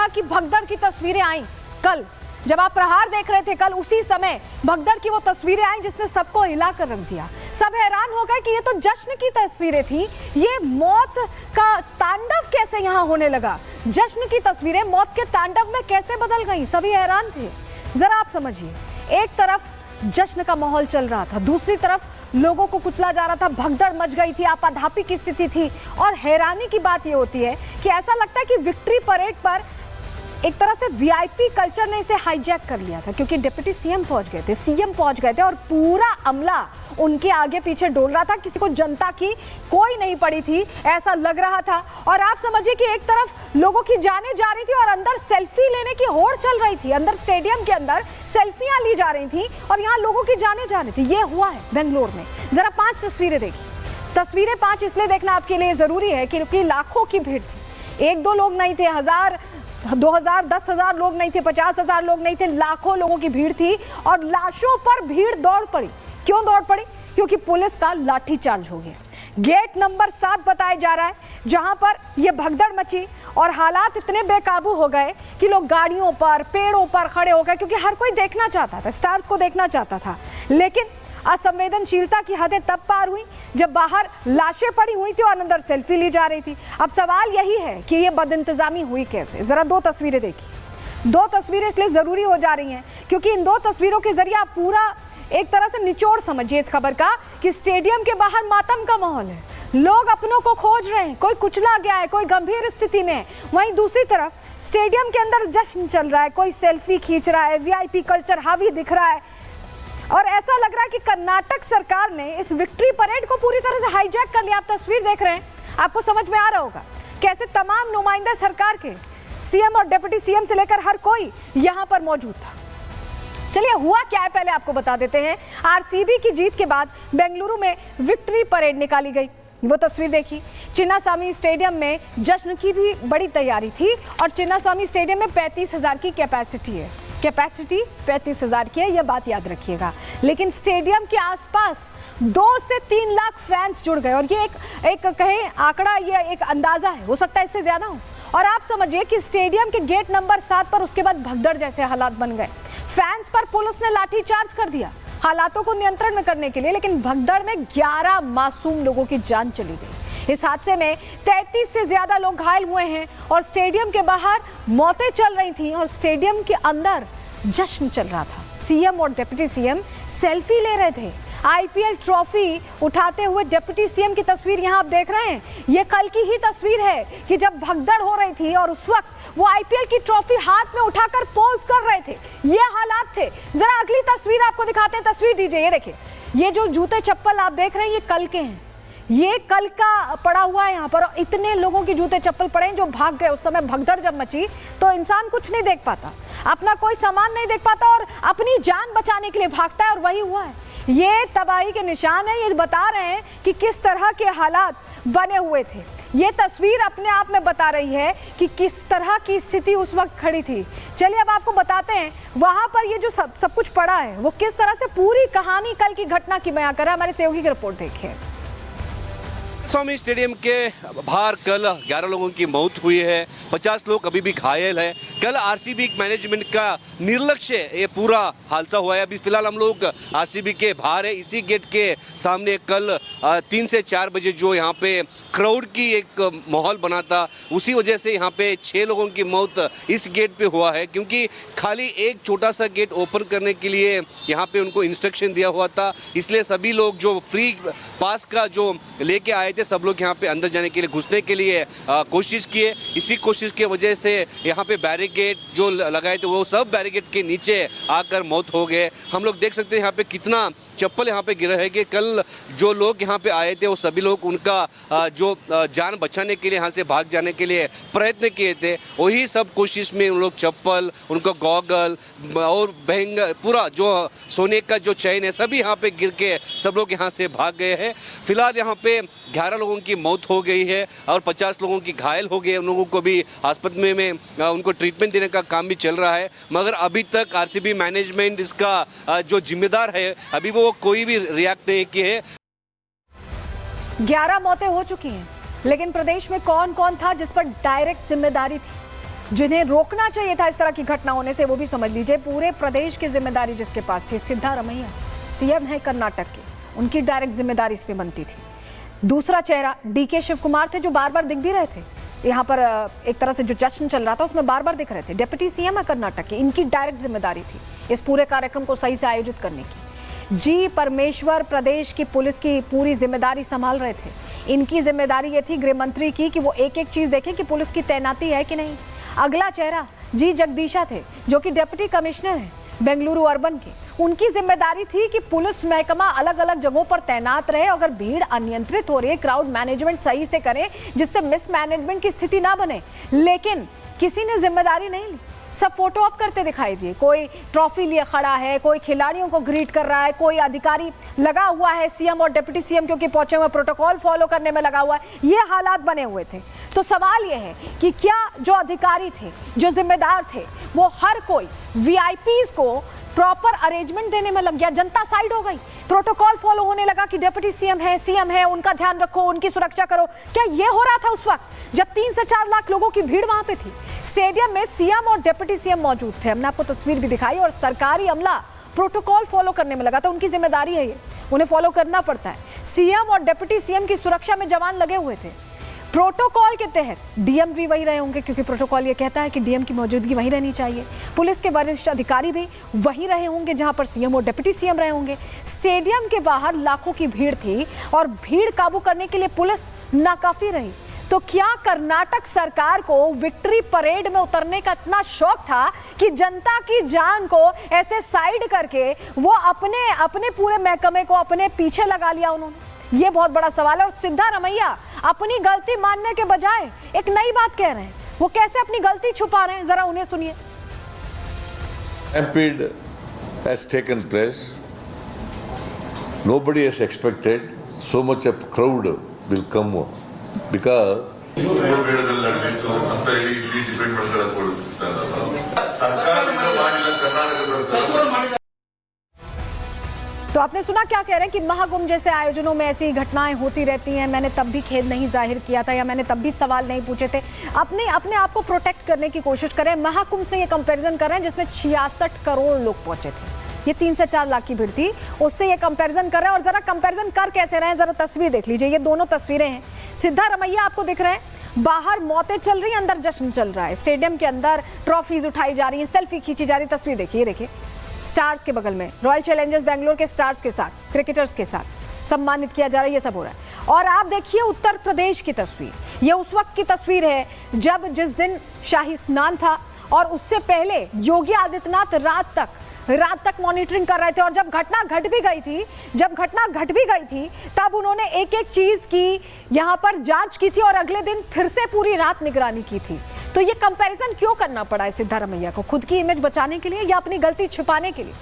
तरह की भगदड़ की तस्वीरें आई कल, जब आप प्रहार देख रहे थे कल, उसी समय भगदड़ की वो तस्वीरें आई जिसने सबको हिला कर रख दिया। सब हैरान हो गए कि ये तो जश्न की तस्वीरें थी, ये मौत का तांडव कैसे यहाँ होने लगा। जश्न की तस्वीरें मौत के तांडव में कैसे बदल गई, सभी हैरान थे। जरा आप समझिए, एक तरफ जश्न का माहौल चल रहा था, दूसरी तरफ लोगों को कुचला जा रहा था, भगदड़ मच गई थी, आपाधापी की स्थिति थी। और हैरानी की बात यह होती है कि ऐसा लगता है कि विक्ट्री परेड पर एक तरह से वीआईपी कल्चर ने इसे हाईजैक कर लिया था, क्योंकि डिप्टी सीएम पहुंच गए थे, सीएम पहुंच गए थे और पूरा अमला उनके आगे पीछे डोल रहा था। किसी को जनता की कोई नहीं पड़ी थी, ऐसा लग रहा था। और आप समझिए कि एक तरफ लोगों की जानें जा रही थी और अंदर सेल्फी लेने की होड़ चल रही थी, अंदर स्टेडियम के अंदर सेल्फियां ली जा रही थी और यहाँ लोगों की जानें जा रही थी। ये हुआ है बेंगलोर में। जरा 5 तस्वीरें देखिए। तस्वीरें 5 इसलिए देखना आपके लिए जरूरी है क्योंकि लाखों की भीड़ थी। 1-2 लोग नहीं थे, 1000, 2000, 10,000 लोग नहीं थे, 50,000 लोग नहीं थे, लाखों लोगों की भीड़ थी और लाशों पर भीड़ दौड़ पड़ी। क्यों दौड़ पड़ी? क्योंकि पुलिस का लाठीचार्ज हो गया। गेट नंबर 7 बताया जा रहा है जहां पर यह भगदड़ मची और हालात इतने बेकाबू हो गए कि लोग गाड़ियों पर, पेड़ों पर खड़े हो गए, क्योंकि हर कोई देखना चाहता था, स्टार्स को देखना चाहता था। लेकिन असंवेदनशीलता की हदें तब पार हुई जब बाहर लाशें पड़ी हुई थी और अंदर सेल्फी ली जा रही थी। अब सवाल यही है कि ये बदइंतजामी हुई कैसे। जरा 2 तस्वीरें देखिए। 2 तस्वीरें इसलिए जरूरी हो जा रही हैं क्योंकि इन 2 तस्वीरों के जरिए आप पूरा एक तरह से निचोड़ समझिए इस खबर का कि स्टेडियम के बाहर मातम का माहौल है, लोग अपनों को खोज रहे हैं, कोई कुचला गया है, कोई गंभीर स्थिति में है। वहीं दूसरी तरफ स्टेडियम के अंदर जश्न चल रहा है, कोई सेल्फी खींच रहा है, वीआईपी कल्चर हावी दिख रहा है। और ऐसा लग रहा है कि कर्नाटक सरकार ने इस विक्ट्री परेड को पूरी तरह से हाईजैक कर लिया। आप तस्वीर देख रहे हैं, आपको समझ में आ रहा होगा कैसे तमाम नुमाइंदे सरकार के, सीएम और डिप्टी सीएम से लेकर हर कोई यहां पर मौजूद था। चलिए हुआ क्या है पहले आपको बता देते हैं। आरसीबी की जीत के बाद बेंगलुरु में विक्ट्री परेड निकाली गई। वो तस्वीर देखी। चिन्नास्वामी स्टेडियम में जश्न की भी बड़ी तैयारी थी और चिन्नास्वामी स्टेडियम में 35,000 की कैपेसिटी है। कैपेसिटी 35,000 की है, यह बात याद रखिएगा। लेकिन स्टेडियम के आसपास 2 से 3 लाख फैंस जुड़ गए और ये एक कहें आंकड़ा, ये एक अंदाजा है, हो सकता है इससे ज्यादा हो। और आप समझिए कि स्टेडियम के गेट नंबर 7 पर उसके बाद भगदड़ जैसे हालात बन गए। फैंस पर पुलिस ने लाठीचार्ज कर दिया हालातों को नियंत्रण में करने के लिए, लेकिन भगदड़ में 11 मासूम लोगों की जान चली गई। इस हादसे में 33 से ज्यादा लोग घायल हुए हैं और स्टेडियम के बाहर मौतें चल रही थी और स्टेडियम के अंदर जश्न चल रहा था। सीएम और डिप्टी सीएम सेल्फी ले रहे थे। आईपीएल ट्रॉफी उठाते हुए डिप्टी सीएम की तस्वीर यहां आप देख रहे हैं। ये कल की ही तस्वीर है कि जब भगदड़ हो रही थी और उस वक्त वो आईपीएल की ट्रॉफी हाथ में उठाकर पोज कर रहे थे। ये हालात थे। जरा अगली तस्वीर आपको दिखाते हैं। तस्वीर दीजिए। ये देखिए, ये जो जूते चप्पल आप देख रहे हैं ये कल के हैं। ये कल का पड़ा हुआ है यहाँ पर। इतने लोगों के जूते चप्पल पड़े हैं जो भाग गए। उस समय भगदड़ जब मची तो इंसान कुछ नहीं देख पाता, अपना कोई सामान नहीं देख पाता और अपनी जान बचाने के लिए भागता है और वही हुआ है। ये तबाही के निशान है। ये बता रहे हैं कि किस तरह के हालात बने हुए थे। ये तस्वीर अपने आप में बता रही है कि किस तरह की स्थिति उस वक्त खड़ी थी। चलिए अब आपको बताते हैं वहां पर ये जो सब कुछ पड़ा है वो किस तरह से पूरी कहानी कल की घटना की बयां कर रहा है। हमारे सहयोगी की रिपोर्ट देखिए। स्वामी स्टेडियम के बाहर कल 11 लोगों की मौत हुई है, 50 लोग अभी भी घायल हैं। कल आरसीबी मैनेजमेंट का निर्लक्ष्य ये पूरा हादसा हुआ है। अभी फिलहाल हम लोग आरसीबी के बाहर है, इसी गेट के सामने कल 3 से 4 बजे जो यहाँ पे क्राउड की एक माहौल बना था, उसी वजह से यहाँ पे 6 लोगों की मौत इस गेट पे हुआ है, क्योंकि खाली एक छोटा सा गेट ओपन करने के लिए यहाँ पे उनको इंस्ट्रक्शन दिया हुआ था। इसलिए सभी लोग जो फ्री पास का जो लेके आए थे सब लोग यहाँ पे अंदर जाने के लिए, घुसने के लिए कोशिश किए। इसी कोशिश की वजह से यहाँ पे बैरिकेड जो लगाए थे वो सब बैरिकेड के नीचे आकर मौत हो गए। हम लोग देख सकते हैं यहाँ पे कितना चप्पल यहाँ पे गिरा है कि कल जो लोग यहाँ पे आए थे वो सभी लोग उनका जो जान बचाने के लिए यहाँ से भाग जाने के लिए प्रयत्न किए थे, वही सब कोशिश में उन लोग चप्पल, उनका गॉगल और बहंग पूरा जो सोने का जो चैन है सभी यहाँ पे गिर के सब लोग यहाँ से भाग गए हैं। फिलहाल यहाँ पे 11 लोगों की मौत हो गई है और 50 लोगों की घायल हो गए। उन लोगों को भी अस्पताल में उनको ट्रीटमेंट देने का काम भी चल रहा है, मगर अभी तक आरसीबी मैनेजमेंट इसका जो जिम्मेदार है अभी वो कोई भी रिएक्ट नहीं किए है। 11 मौतें हो चुकी हैं, लेकिन प्रदेश में कौन कौन था जिस पर डायरेक्ट जिम्मेदारी थी? जिन्हें रोकना चाहिए था इस तरह की घटना होने से, वो भी समझ लीजिए। पूरे प्रदेश की जिम्मेदारी जिसके पास थी, सिद्धारमैया सीएम है कर्नाटक के, उनकी डायरेक्ट जिम्मेदारी इसमें बनती थी। दूसरा चेहरा डीके शिव कुमार थे, जो बार बार दिख भी रहे थे यहाँ पर। एक तरह से जो जश्न चल रहा था उसमें बार बार दिख रहे थे। डिप्टी सीएम है कर्नाटक की, इनकी डायरेक्ट जिम्मेदारी थी इस पूरे कार्यक्रम को सही से आयोजित करने की। जी परमेश्वर प्रदेश की पुलिस की पूरी जिम्मेदारी संभाल रहे थे। इनकी जिम्मेदारी ये थी गृह मंत्री की कि वो एक एक चीज देखें कि पुलिस की तैनाती है कि नहीं। अगला चेहरा जी जगदीशा थे, जो कि डिप्टी कमिश्नर हैं बेंगलुरु अर्बन के। उनकी जिम्मेदारी थी कि पुलिस महकमा अलग अलग जगहों पर तैनात रहे, अगर भीड़ अनियंत्रित हो रही है, क्राउड मैनेजमेंट सही से करें, जिससे मिसमैनेजमेंट की स्थिति ना बने। लेकिन किसी ने जिम्मेदारी नहीं ली, सब फोटो ऑप करते दिखाई दिए। कोई ट्रॉफी लिए खड़ा है, कोई खिलाड़ियों को ग्रीट कर रहा है, कोई अधिकारी लगा हुआ है सीएम और डिप्टी सीएम क्योंकि पहुंचे हुए प्रोटोकॉल फॉलो करने में लगा हुआ है। ये हालात बने हुए थे। तो सवाल ये है कि क्या जो अधिकारी थे, जो जिम्मेदार थे, वो हर कोई वीआईपीज को प्रॉपर अरेंजमेंट देने में लग गया? जनता साइड हो गई, प्रोटोकॉल फॉलो होने लगा कि डिप्टी सीएम है, उनका ध्यान रखो, उनकी सुरक्षा करो। क्या ये हो रहा था उस वक्त जब 3 से 4 लाख लोगों की भीड़ वहां पे थी? स्टेडियम में सीएम और डिप्टी सीएम मौजूद थे, हमने आपको तस्वीर भी दिखाई, और सरकारी अमला प्रोटोकॉल फॉलो करने में लगा था। उनकी जिम्मेदारी है ये, उन्हें फॉलो करना पड़ता है। सीएम और डिप्टी सीएम की सुरक्षा में जवान लगे हुए थे। प्रोटोकॉल के तहत डीएम भी वही रहे होंगे, क्योंकि प्रोटोकॉल ये कहता है कि डीएम की मौजूदगी वहीं रहनी चाहिए। पुलिस के वरिष्ठ अधिकारी भी वहीं रहे होंगे जहां पर सीएम और डिप्टी सीएम रहे होंगे। स्टेडियम के बाहर लाखों की भीड़ थी और भीड़ काबू करने के लिए पुलिस नाकाफी रही। तो क्या कर्नाटक सरकार को विक्ट्री परेड में उतरने का इतना शौक था कि जनता की जान को ऐसे साइड करके वो अपने पूरे महकमे को अपने पीछे लगा लिया उन्होंने? ये बहुत बड़ा सवाल है। और सिद्धारमैया अपनी गलती मानने के बजाय एक नई बात कह रहे हैं। वो कैसे अपनी गलती छुपा रहे हैं, जरा उन्हें सुनिए। Stampede has taken place. Nobody has expected so much of crowd will come because तो आपने सुना क्या कह रहे हैं कि महाकुंभ जैसे आयोजनों में ऐसी घटनाएं होती रहती हैं। मैंने तब भी खेद नहीं जाहिर किया था, या मैंने तब भी सवाल नहीं पूछे थे। अपने आप को प्रोटेक्ट करने की कोशिश करें। महाकुंभ से ये कंपैरिजन कर रहे हैं जिसमें 66 करोड़ लोग पहुंचे थे। ये 3 से 4 लाख की भीड़ थी, उससे ये कंपैरिजन कर रहे हैं। और जरा कंपैरिजन कर कैसे रहे हैं, जरा तस्वीर देख लीजिए। ये दोनों तस्वीरें हैं। सिद्धारमैया आपको दिख रहे हैं, बाहर मौतें चल रही हैं, अंदर जश्न चल रहा है। स्टेडियम के अंदर ट्रॉफीज उठाई जा रही हैं, सेल्फी खींची जा रही। तस्वीर देखिए, देखिए स्टार्स के बगल में रॉयल चैलेंजर्स बेंगलोर के स्टार्स के साथ, क्रिकेटर्स के साथ सम्मानित किया जा रहा है। ये सब हो रहा है। और आप देखिए उत्तर प्रदेश की तस्वीर, ये उस वक्त की तस्वीर है जब जिस दिन शाही स्नान था, और उससे पहले योगी आदित्यनाथ रात तक मॉनिटरिंग कर रहे थे। और जब घटना घट भी गई थी तब उन्होंने एक एक चीज की यहाँ पर जांच की थी, और अगले दिन फिर से पूरी रात निगरानी की थी। तो ये कंपैरिजन क्यों करना पड़ा है सिद्धारमैया को? खुद की इमेज बचाने के लिए या अपनी गलती छिपाने के लिए?